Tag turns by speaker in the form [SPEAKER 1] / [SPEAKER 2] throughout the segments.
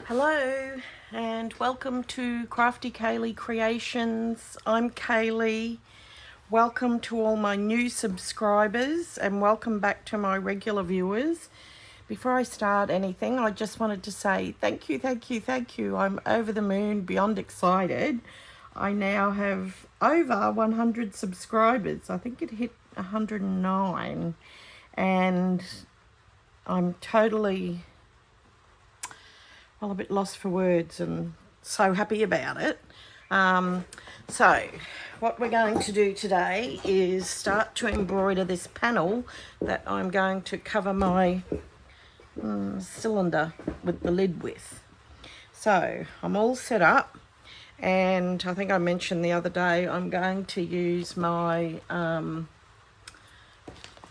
[SPEAKER 1] Hello and welcome to Crafty Kaylee Creations. I'm Kaylee. Welcome to all my new subscribers and welcome back to my regular viewers. Before I start anything, I just wanted to say thank you. I'm over the moon, beyond excited. I now have over 100 subscribers. I think it hit 109 and I'm totally a bit lost for words and so happy about it. So what we're going to do today is start to embroider this panel that I'm going to cover my cylinder with the lid with. So I'm all set up, and I think I mentioned the other day I'm going to use my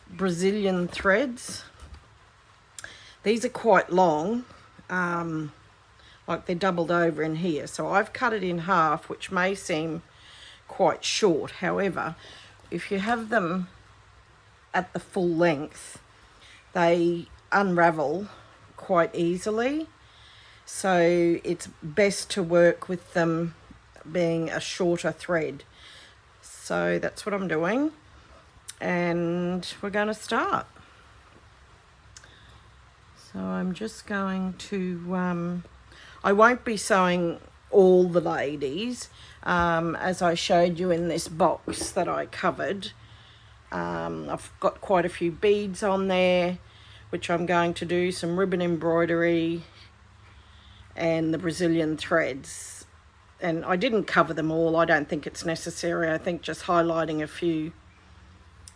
[SPEAKER 1] Brazilian threads. These are quite long, like they're doubled over in here, so I've cut it in half, which may seem quite short. However, if you have them at the full length, they unravel quite easily, so it's best to work with them being a shorter thread. So that's what I'm doing, and we're going to start. So I'm just going to I won't be sewing all the ladies, as I showed you in this box that I covered. I've got quite a few beads on there, which I'm going to do some ribbon embroidery and the Brazilian threads. And I didn't cover them all. I don't think it's necessary. I think just highlighting a few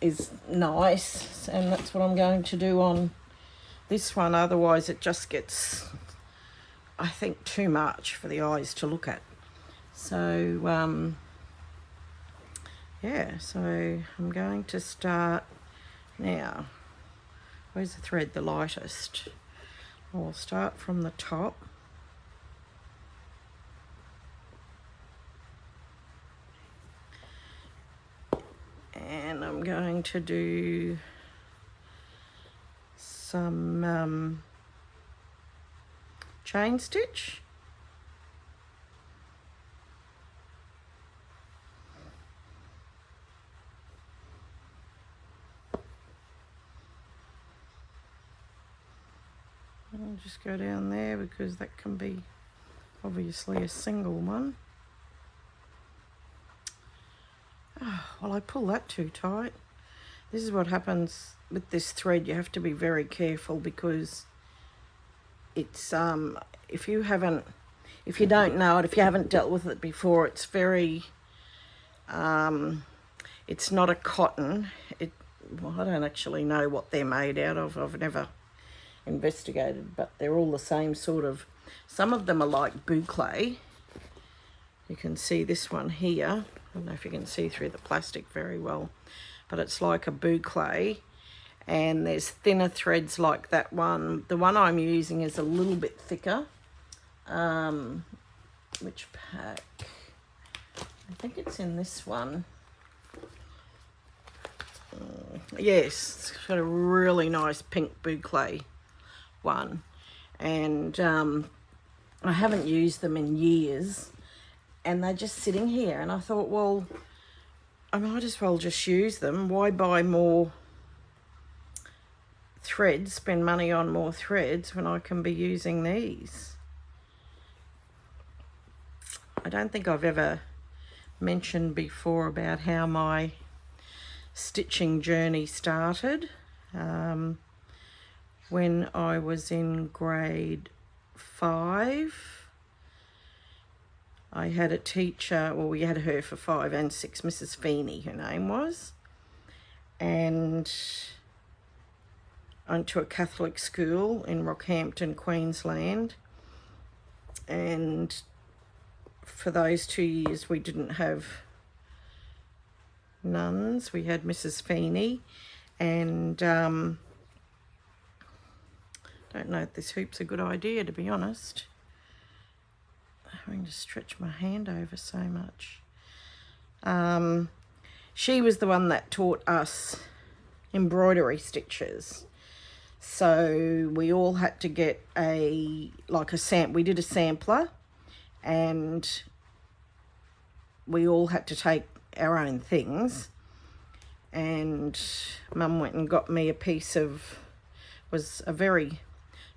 [SPEAKER 1] is nice, and that's what I'm going to do on this one. Otherwise it just gets, I think, too much for the eyes to look at. So yeah, so I'm going to start now. Where's the thread the lightest? I'll start from the top. And I'm going to do some chain stitch. I'll just go down there because that can be obviously a single one. Oh, well, I pull that too tight. This is what happens with this thread. You have to be very careful because it's if you don't know it, if you haven't dealt with it before, it's very it's not a cotton. Well, I don't actually know what they're made out of. I've never investigated, but they're all the same sort of. Some of them are like boucle. You can see this one here. I don't know if you can see through the plastic very well, but it's like a boucle, and there's thinner threads like that one. The one I'm using is a little bit thicker. Which pack? I think it's in this one. Yes, it's got a really nice pink boucle one, and I haven't used them in years, and they're just sitting here, and I thought, well, I might as well just use them. Why buy more threads, spend money on more threads when I can be using these? I don't think I've ever mentioned before about how my stitching journey started. When I was in grade 5, I had a teacher, well, we had her for 5 and 6, Mrs. Feeney, her name was, and I went to a Catholic school in Rockhampton, Queensland, and for those 2 years we didn't have nuns. We had Mrs. Feeney, and don't know if this hoop's a good idea, to be honest. I'm having to stretch my hand over so much. She was the one that taught us embroidery stitches. So we all had to get we did a sampler, and we all had to take our own things. And Mum went and got me a piece of, was a very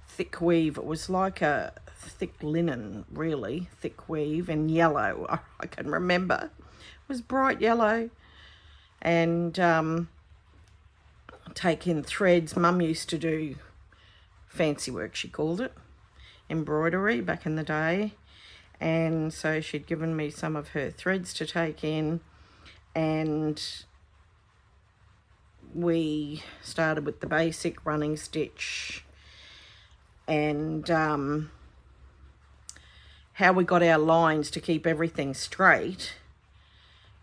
[SPEAKER 1] thick weave. It was like a thick linen, really thick weave, and yellow. I can remember. It was bright yellow. And take in threads. Mum used to do fancy work, she called it, embroidery back in the day. And so she'd given me some of her threads to take in, and we started with the basic running stitch. And how we got our lines to keep everything straight,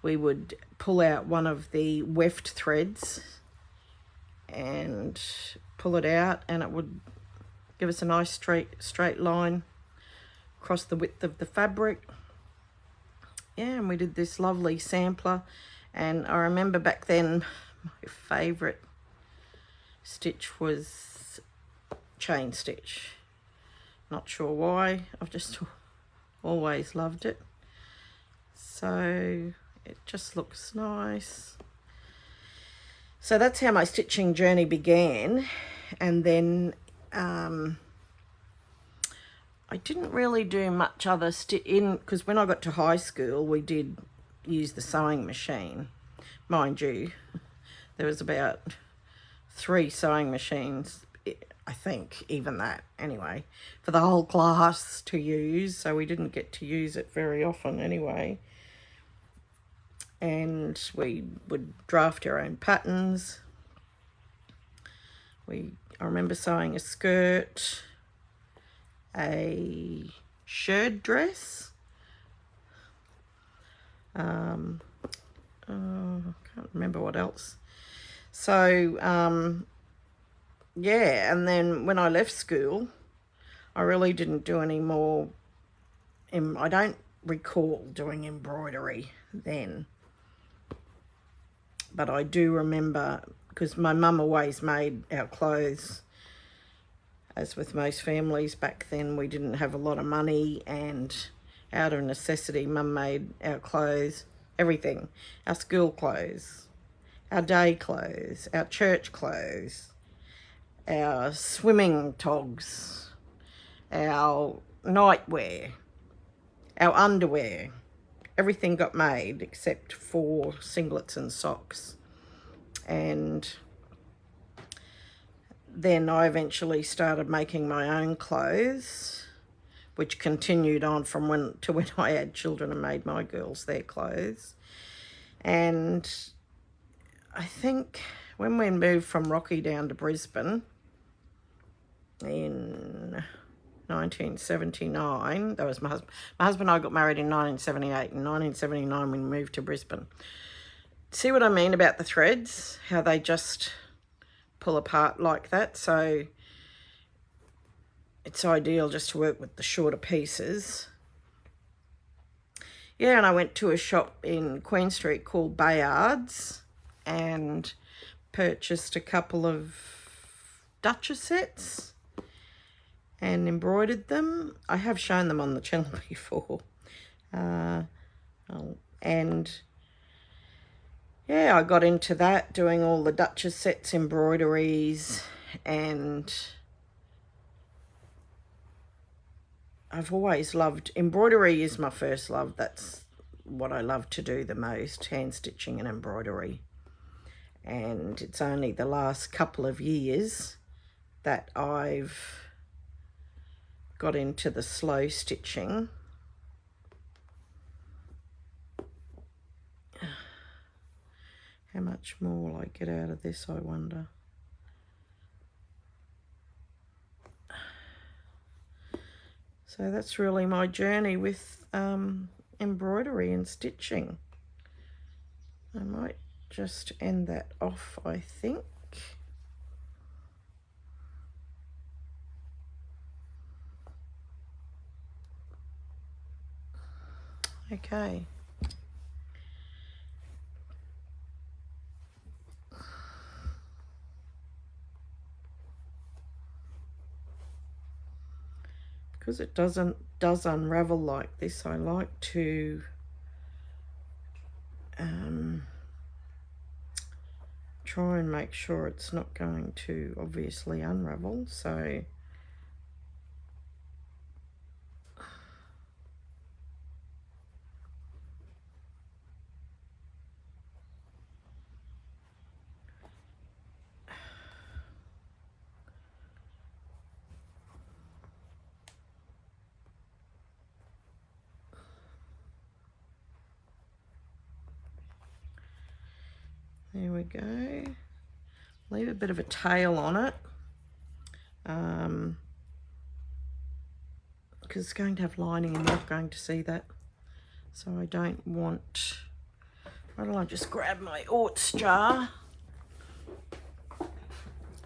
[SPEAKER 1] we would pull out one of the weft threads and pull it out, and it would give us a nice straight line across the width of the fabric. Yeah, and we did this lovely sampler. And I remember back then my favourite stitch was chain stitch. Not sure why, I've just always loved it. So it just looks nice. So that's how my stitching journey began. And then I didn't really do much other because when I got to high school, we did use the sewing machine. Mind you, there was about 3 sewing machines, I think, even that, anyway, for the whole class to use. So we didn't get to use it very often anyway. And we would draft our own patterns. I remember sewing a skirt, a shirt dress. I can't remember what else. So, yeah, and then when I left school, I really didn't do any more. I don't recall doing embroidery then. But I do remember, because my mum always made our clothes. As with most families back then, we didn't have a lot of money, and out of necessity, Mum made our clothes, everything. Our school clothes, our day clothes, our church clothes, our swimming togs, our nightwear, our underwear. Everything got made except for singlets and socks. And then I eventually started making my own clothes, which continued on from when I had children and made my girls their clothes. And I think when we moved from Rocky down to Brisbane in 1979, that was my husband. My husband and I got married in 1978. In 1979, we moved to Brisbane. See what I mean about the threads? How they just pull apart like that. So it's ideal just to work with the shorter pieces. Yeah, and I went to a shop in Queen Street called Bayards and purchased a couple of Duchess sets and embroidered them. I have shown them on the channel before. And yeah, I got into that, doing all the Duchess sets, embroideries, and I've always loved, embroidery is my first love. That's what I love to do the most, hand stitching and embroidery. And it's only the last couple of years that I've got into the slow stitching. How much more will I get out of this, I wonder? So that's really my journey with embroidery and stitching. I might just end that off, I think. Okay. because it does unravel like this, I like to try and make sure it's not going to obviously unravel. So there we go. Leave a bit of a tail on it, because it's going to have lining and you're not going to see that. So I don't want... Why don't I just grab my oats jar?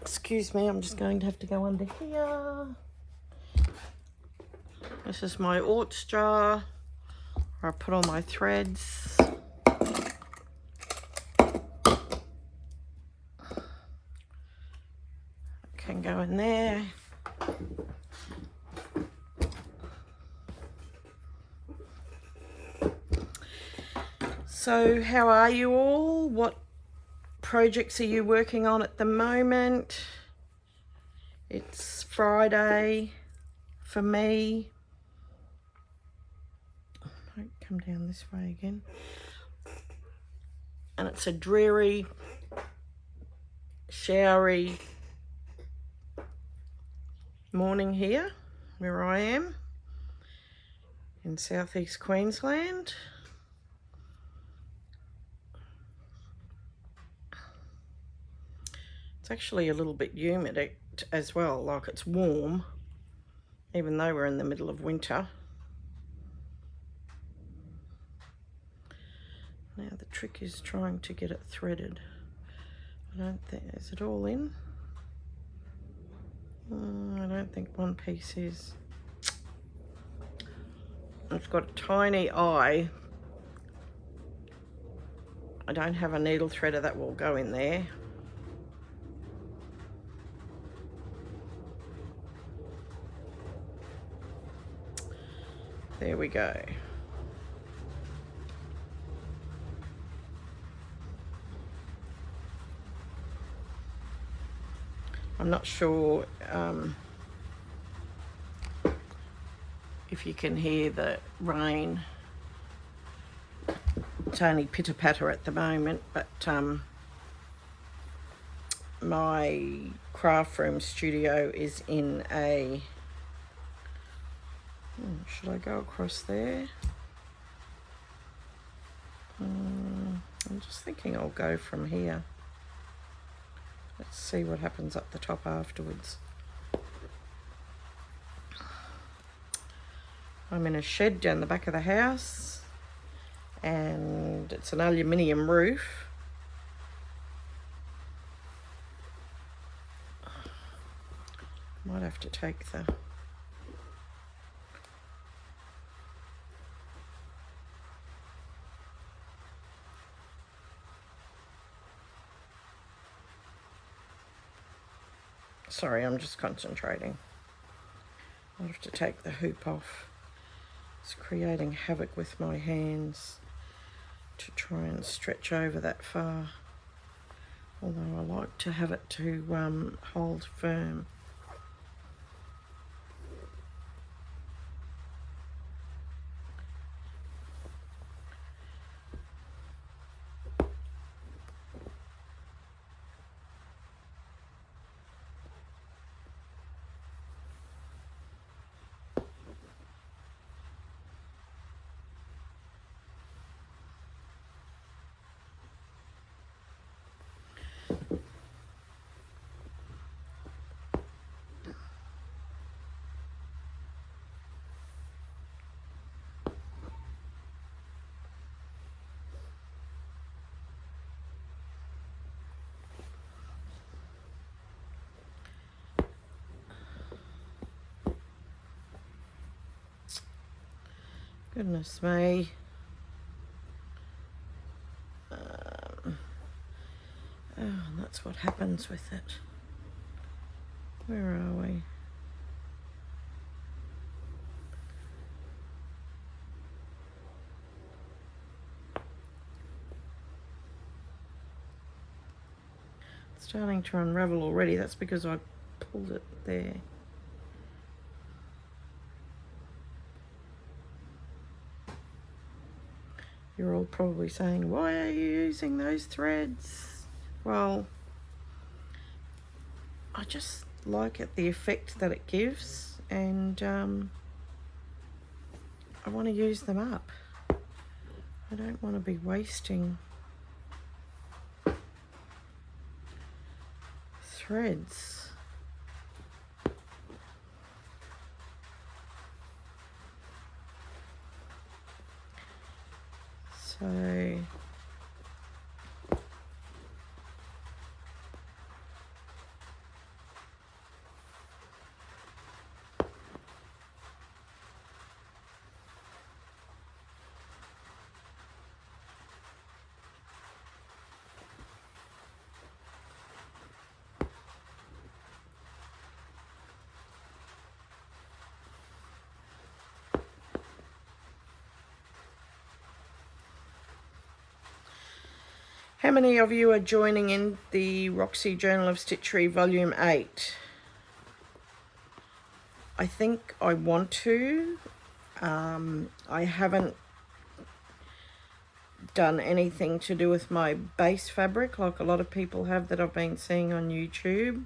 [SPEAKER 1] Excuse me, I'm just going to have to go under here. This is my oats jar where I put all my threads. Can go in there. So how are you all? What projects are you working on at the moment? It's Friday for me. Don't come down this way again. And it's a dreary, showery morning here where I am in southeast Queensland. It's actually a little bit humid as well, like it's warm, even though we're in the middle of winter. Now the trick is trying to get it threaded. I don't think, is it all in? I don't think one piece is. It's got a tiny eye. I don't have a needle threader that will go in there. There we go. I'm not sure if you can hear the rain. It's only pitter patter at the moment, but my craft room studio is in a... should I go across there? I'm just thinking I'll go from here. Let's see what happens up the top afterwards. I'm in a shed down the back of the house, and it's an aluminium roof. Might have to take the... Sorry, I'm just concentrating. I'll have to take the hoop off. It's creating havoc with my hands to try and stretch over that far. Although I like to have it to hold firm. Goodness me. And that's what happens with it. Where are we? starting to unravel already. That's because I pulled it there. You're all probably saying, why are you using those threads? Well, I just like it, the effect that it gives, and I want to use them up. I don't want to be wasting threads. So how many of you are joining in the Roxy Journal of Stitchery Volume 8? I think I want to. I haven't done anything to do with my base fabric like a lot of people have that I've been seeing on YouTube.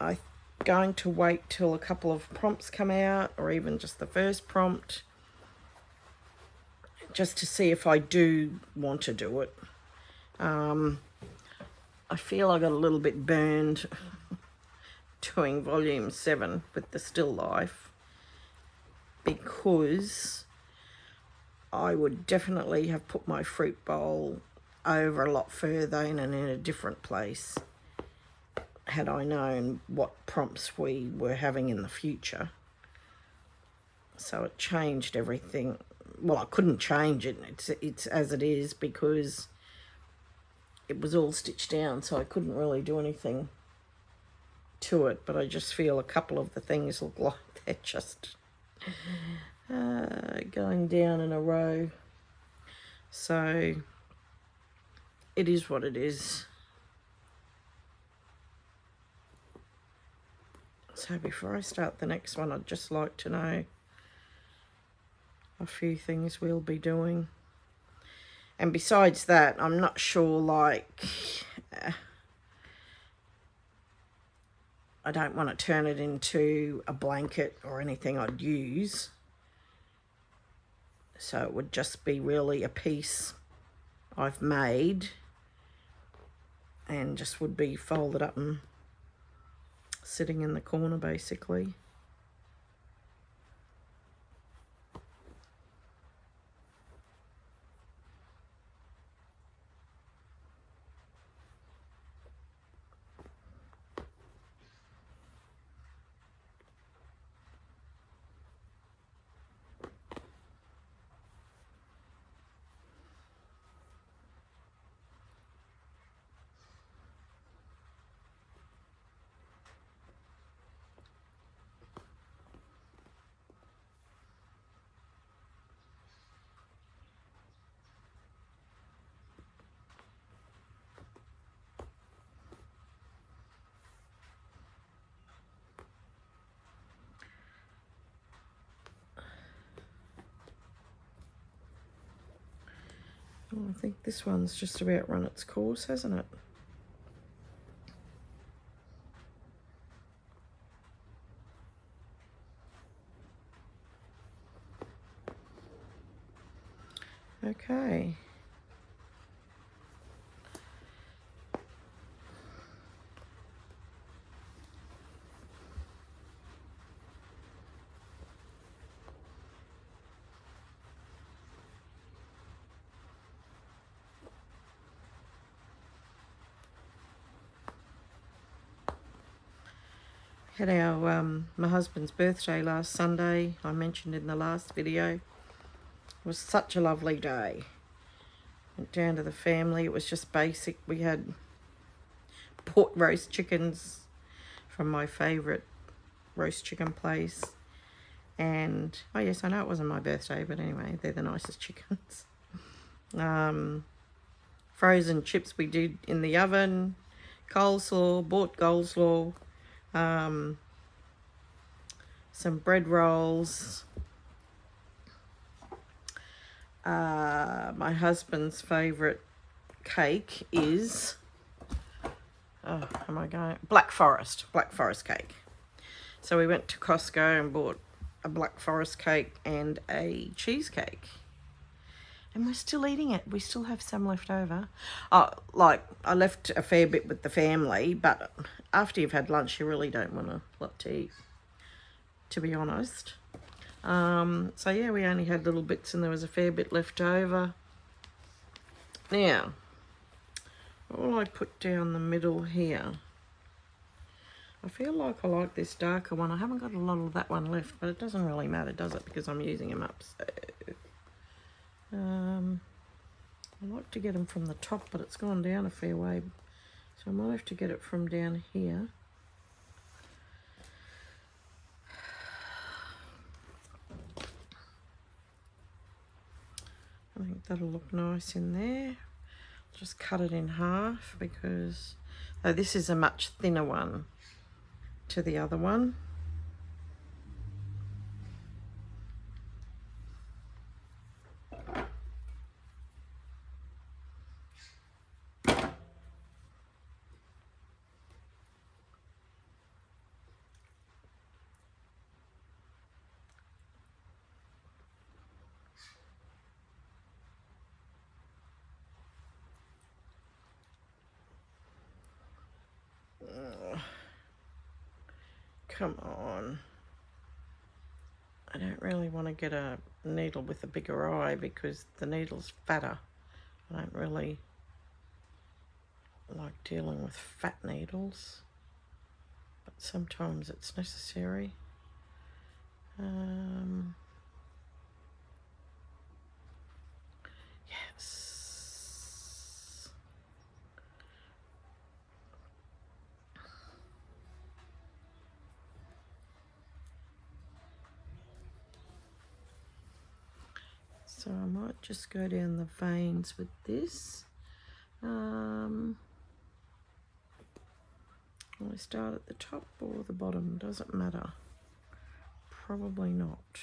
[SPEAKER 1] I'm going to wait till a couple of prompts come out, or even just the first prompt, just to see if I do want to do it. I feel I got a little bit burned doing volume 7 with the still life, because I would definitely have put my fruit bowl over a lot further and in a different place had I known what prompts we were having in the future. So it changed everything. Well, I couldn't change it. It's as it is, because it was all stitched down, so I couldn't really do anything to it. But I just feel a couple of the things look like they're just going down in a row. So it is what it is. So before I start the next one, I'd just like to know a few things we'll be doing. And besides that, I'm not sure, like, I don't want to turn it into a blanket or anything I'd use. So it would just be really a piece I've made and just would be folded up and sitting in the corner, basically. Well, I think this one's just about run its course, hasn't it? Okay. Had our my husband's birthday last Sunday. I mentioned in the last video. It was such a lovely day. Went down to the family. It was just basic. We had pork roast chickens from my favourite roast chicken place. And, oh yes, I know it wasn't my birthday, but anyway, they're the nicest chickens. frozen chips we did in the oven, coleslaw, bought coleslaw, some bread rolls. My husband's favourite cake is, Black Forest cake. So we went to Costco and bought a Black Forest cake and a cheesecake. And we're still eating it. We still have some left over. I left a fair bit with the family, but after you've had lunch, you really don't want a lot to eat, to be honest. So yeah, we only had little bits and there was a fair bit left over. Now, what will I put down the middle here? I feel like I like this darker one. I haven't got a lot of that one left, but it doesn't really matter, does it? Because I'm using them up. So, I like to get them from the top, but it's gone down a fair way. So I might have to get it from down here. I think that'll look nice in there. Just cut it in half because this is a much thinner one to the other one. Come on. I don't really want to get a needle with a bigger eye because the needle's fatter. I don't really like dealing with fat needles, but sometimes it's necessary. Yes. So I might just go down the veins with this. Will I start at the top or the bottom? Doesn't matter. Probably not.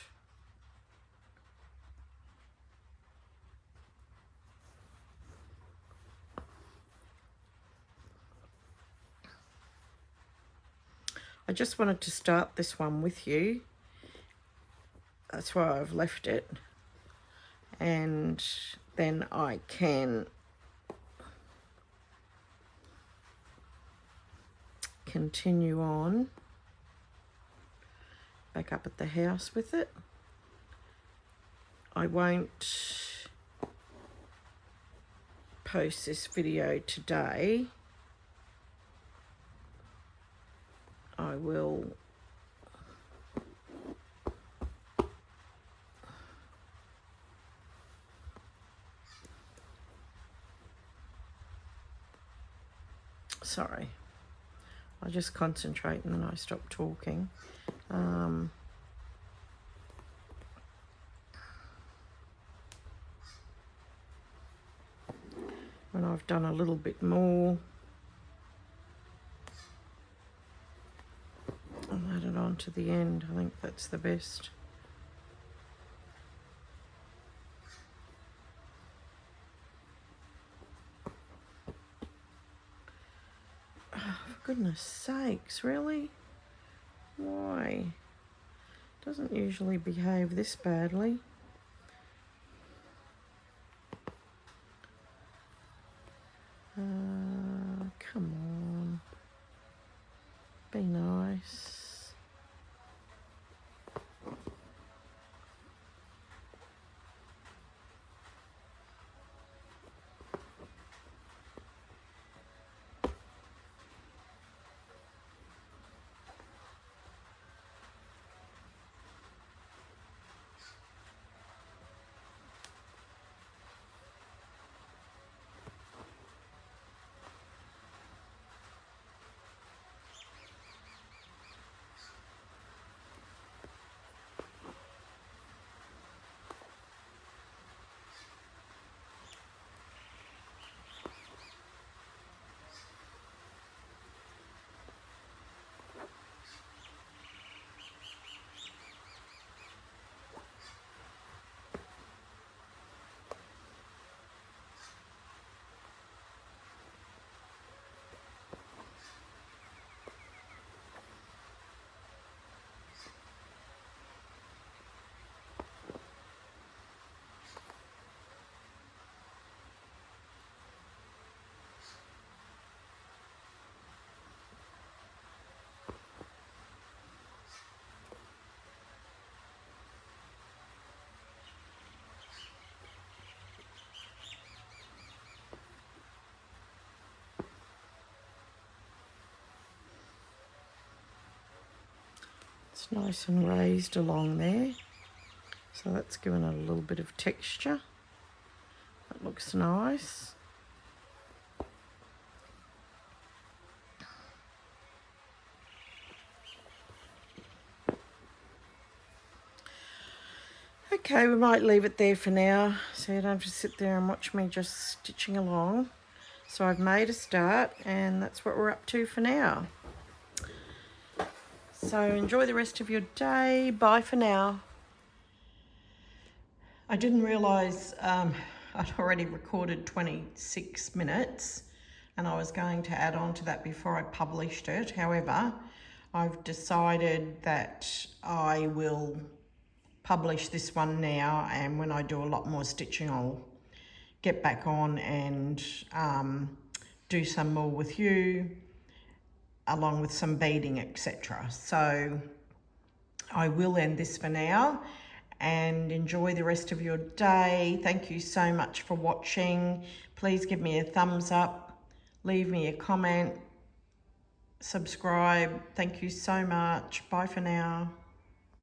[SPEAKER 1] I just wanted to start this one with you. That's why I've left it. And then I can continue on back up at the house with it. I won't post this video today. I will sorry, I just concentrate and then I stop talking. When I've done a little bit more, I'll add it on to the end. I think that's the best. Oh, for goodness sakes, really? Why? Doesn't usually behave this badly. Come on. Be nice. It's nice and raised along there. So that's given it a little bit of texture. That looks nice. Okay, we might leave it there for now, so you don't have to sit there and watch me just stitching along. So I've made a start, and that's what we're up to for now. So enjoy the rest of your day. Bye for now. I didn't realise I'd already recorded 26 minutes, and I was going to add on to that before I published it. However, I've decided that I will publish this one now, and when I do a lot more stitching I'll get back on and do some more with you, along with some beading, etc. So I will end this for now, and enjoy the rest of your day. Thank you so much for watching. Please give me a thumbs up, leave me a comment, subscribe. Thank you so much. Bye for now.